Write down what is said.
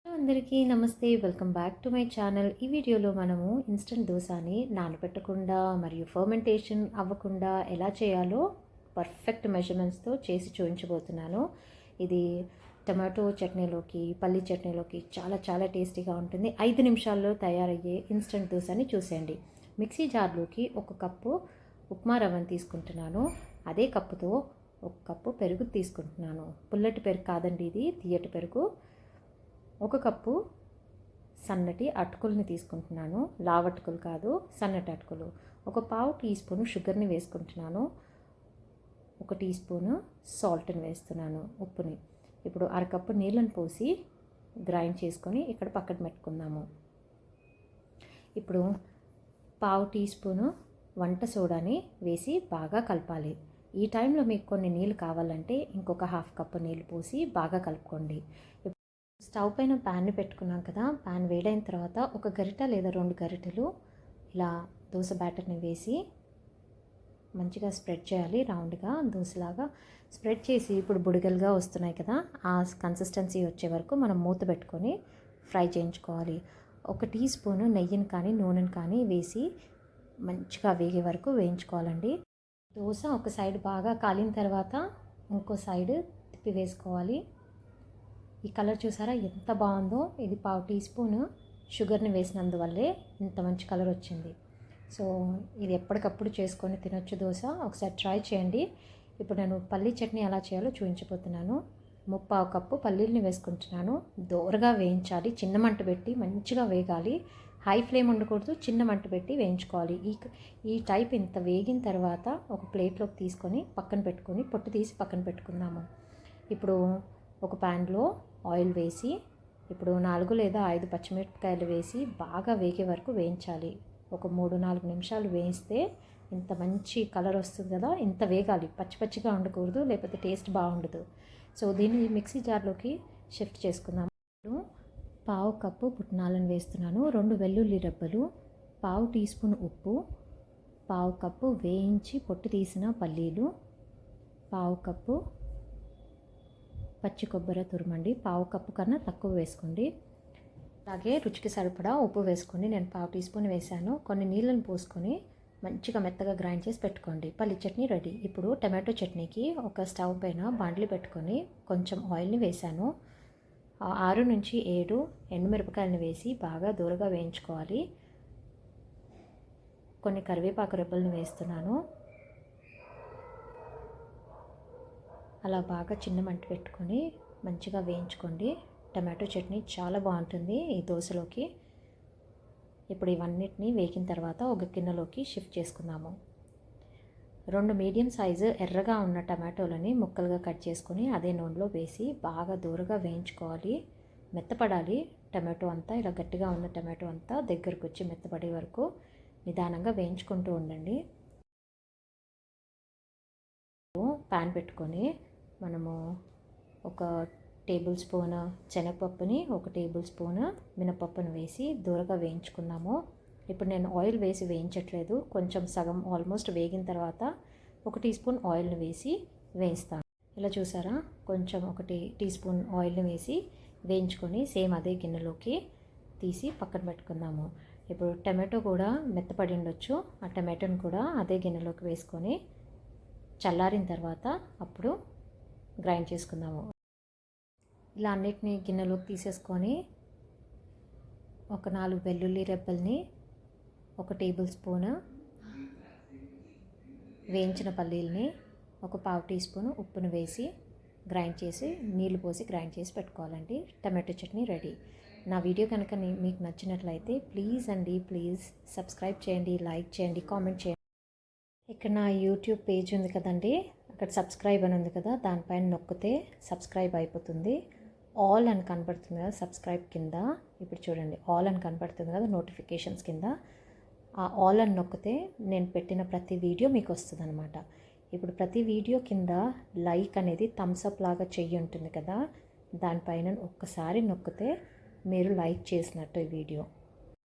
Hello అందరికీ నమస్తే, welcome back to my channel. ఈ వీడియోలో మనము ఇన్స్టెంట్ దోసాని నానబెట్టకుండా మరియు ఫర్మెంటేషన్ అవ్వకుండా ఎలా చేయాలో పర్ఫెక్ట్ మెజర్మెంట్స్తో చేసి చూపించబోతున్నాను. ఇది టమాటో చట్నీలోకి, పల్లి చట్నీలోకి చాలా చాలా టేస్టీగా ఉంటుంది. 5 నిమిషాల్లో తయారయ్యే ఇన్స్టెంట్ దోసాని చూసేయండి. మిక్సీ జార్లోకి 1 కప్పు ఉప్మా రవ్వను తీసుకుంటున్నాను. అదే కప్పుతో 1 కప్పు పెరుగు తీసుకుంటున్నాను. పుల్లటి పెరుగు కాదండి, ఇది తియ్యటి పెరుగు. 1 కప్పు సన్నటి అటుకుల్ని తీసుకుంటున్నాను. లావటుకులు కాదు, సన్నటి అటుకులు. 1/4 టీ స్పూను షుగర్ని వేసుకుంటున్నాను. 1 టీ స్పూను సాల్ట్ని వేస్తున్నాను, ఉప్పుని. ఇప్పుడు 1/2 కప్పు నీళ్ళని పోసి గ్రైండ్ చేసుకొని ఇక్కడ పక్కన పెట్టుకుందాము. ఇప్పుడు 1/2 టీ స్పూను వంట సోడాని వేసి బాగా కలపాలి. ఈ టైంలో మీకు కొన్ని నీళ్ళు కావాలంటే ఇంకొక 1/2 కప్పు నీళ్ళు పోసి బాగా కలుపుకోండి. స్టవ్ పైన ప్యాన్ని పెట్టుకున్నాం కదా, ప్యాన్ వేడైన తర్వాత 1 గరిట లేదా 2 గరిటెలు ఇలా దోశ బ్యాటర్ని వేసి మంచిగా స్ప్రెడ్ చేయాలి. రౌండ్గా దోశలాగా స్ప్రెడ్ చేసి ఇప్పుడు బుడగలుగా వస్తున్నాయి కదా, ఆ కన్సిస్టెన్సీ వచ్చే వరకు మనం మూత పెట్టుకొని ఫ్రై చేయించుకోవాలి. 1 టీ స్పూను నెయ్యిని కానీ నూనెని కానీ వేసి మంచిగా వేగే వరకు వేయించుకోవాలండి. దోశ ఒక సైడ్ బాగా కాలిన తర్వాత ఇంకో సైడ్ తిప్పి వేసుకోవాలి. ఈ కలర్ చూసారా ఎంత బాగుందో. ఇది 1/2 టీ స్పూను షుగర్ని వేసినందువల్లే ఇంత మంచి కలర్ వచ్చింది. సో ఇది ఎప్పటికప్పుడు చేసుకొని తినొచ్చు దోశ. ఒకసారి ట్రై చేయండి. ఇప్పుడు నేను పల్లీ చట్నీ ఎలా చేయాలో చూపించబోతున్నాను. 1/4 కప్పు పల్లీలని వేసుకుంటున్నాను. దోరగా వేయించాలి, చిన్న మంట పెట్టి మంచిగా వేగాలి. హై ఫ్లేమ్ ఉండకూడదు, చిన్న మంట పెట్టి వేయించుకోవాలి. ఈ టైప్ ఇంత వేగిన తర్వాత ఒక ప్లేట్లోకి తీసుకొని పక్కన పెట్టుకొని పొట్టు తీసి పక్కన పెట్టుకుందాము. ఇప్పుడు ఒక ప్యాన్లో ఆయిల్ వేసి ఇప్పుడు 4 లేదా 5 పచ్చిమిరపకాయలు వేసి బాగా వేగే వరకు వేయించాలి. ఒక 3-4 నిమిషాలు వేయిస్తే ఇంత మంచి కలర్ వస్తుంది కదా. ఇంత వేగాలి, పచ్చి పచ్చిగా ఉండకూడదు, లేకపోతే టేస్ట్ బాగుండదు. సో దీన్ని మిక్సీ జార్లోకి షిఫ్ట్ చేసుకుందాం. ఇప్పుడు 1/2 కప్పు పుట్నాలను వేస్తున్నాను. 2 వెల్లుల్లి రెబ్బలు, 1/2 టీ స్పూన్ ఉప్పు, 1/2 కప్పు వేయించి పొట్టు తీసిన పల్లీలు, 1/2 కప్పు పచ్చి కొబ్బరి తురుమండి. 1/2 కప్పు కన్నా తక్కువ వేసుకోండి. అలాగే రుచికి సరిపడా ఉప్పు వేసుకోండి. నేను 1/2 టీ స్పూన్ వేసాను. కొన్ని నీళ్ళని పోసుకొని మంచిగా మెత్తగా గ్రైండ్ చేసి పెట్టుకోండి. పల్లి చట్నీ రెడీ. ఇప్పుడు టమాటో చట్నీకి ఒక స్టవ్ పైన బాండ్లీ పెట్టుకొని కొంచెం ఆయిల్ని వేసాను. 6 నుంచి 7 ఎండుమిరపకాయలను వేసి బాగా దూరగా వేయించుకోవాలి. కొన్ని కరివేపాకు రెబ్బలను వేస్తున్నాను. అలా బాగా చిన్న మంట పెట్టుకొని మంచిగా వేయించుకోండి. టమాటో చట్నీ చాలా బాగుంటుంది ఈ దోశలోకి. ఇప్పుడు ఇవన్నిటిని వేగిన తర్వాత ఒక గిన్నెలోకి షిఫ్ట్ చేసుకుందాము. 2 మీడియం సైజు ఎర్రగా ఉన్న టమాటోలని ముక్కలుగా కట్ చేసుకొని అదే నూనెలో వేసి బాగా దూరగా వేయించుకోవాలి. మెత్తపడాలి టమాటో అంతా. ఇలా గట్టిగా ఉన్న టమాటో అంతా దగ్గరకు వచ్చి మెత్తపడే వరకు నిదానంగా వేయించుకుంటూ ఉండండి. ప్యాన్ పెట్టుకొని మనము 1 టేబుల్ స్పూన్ శనగపప్పుని, 1 టేబుల్ స్పూన్ మినపప్పును వేసి దూరగా వేయించుకున్నాము. ఇప్పుడు నేను ఆయిల్ వేసి వేయించట్లేదు, కొంచెం సగం ఆల్మోస్ట్ వేగిన తర్వాత 1 టీ స్పూన్ ఆయిల్ని వేసి వేయిస్తాను. ఇలా చూసారా, కొంచెం 1 టీ స్పూన్ ఆయిల్ని వేసి వేయించుకొని సేమ్ అదే గిన్నెలోకి తీసి పక్కన పెట్టుకుందాము. ఇప్పుడు టమాటో కూడా మెత్తపడి ఉండొచ్చు. ఆ టమాటోని కూడా అదే గిన్నెలోకి వేసుకొని చల్లారిన తర్వాత అప్పుడు గ్రైండ్ చేసుకుందాము. ఇలా అన్నిటిని గిన్నెలోకి తీసేసుకొని ఒక 4 వెల్లుల్లి రెబ్బల్ని, 1 టేబుల్ స్పూన్ వేయించిన పల్లీలని, 1/4 టీ స్పూన్ ఉప్పును వేసి గ్రైండ్ చేసి నీళ్లు పోసి గ్రైండ్ చేసి పెట్టుకోవాలండి. Tomato chutney ready. నా వీడియో కనుక మీకు నచ్చినట్లయితే ప్లీజ్ సబ్స్క్రైబ్ చేయండి, లైక్ చేయండి, కామెంట్ చేయండి. ఇక్కడ నా యూట్యూబ్ పేజ్ ఉంది కదండి, అక్కడ సబ్స్క్రైబ్ అని ఉంది కదా, దానిపైన నొక్కితే సబ్స్క్రైబ్ అయిపోతుంది. ఆల్ అని కనపడుతుంది కదా సబ్స్క్రైబ్ కింద. ఇప్పుడు చూడండి, ఆల్ అని కనపడుతుంది కదా నోటిఫికేషన్స్ కింద. ఆ ఆల్ అని నొక్కితే నేను పెట్టిన ప్రతి వీడియో మీకు వస్తుంది అనమాట. ఇప్పుడు ప్రతి వీడియో కింద లైక్ అనేది థమ్స్ అప్ లాగా చెయ్యి ఉంటుంది కదా, దానిపైన ఒక్కసారి నొక్కితే మీరు లైక్ చేసినట్టు ఈ వీడియో.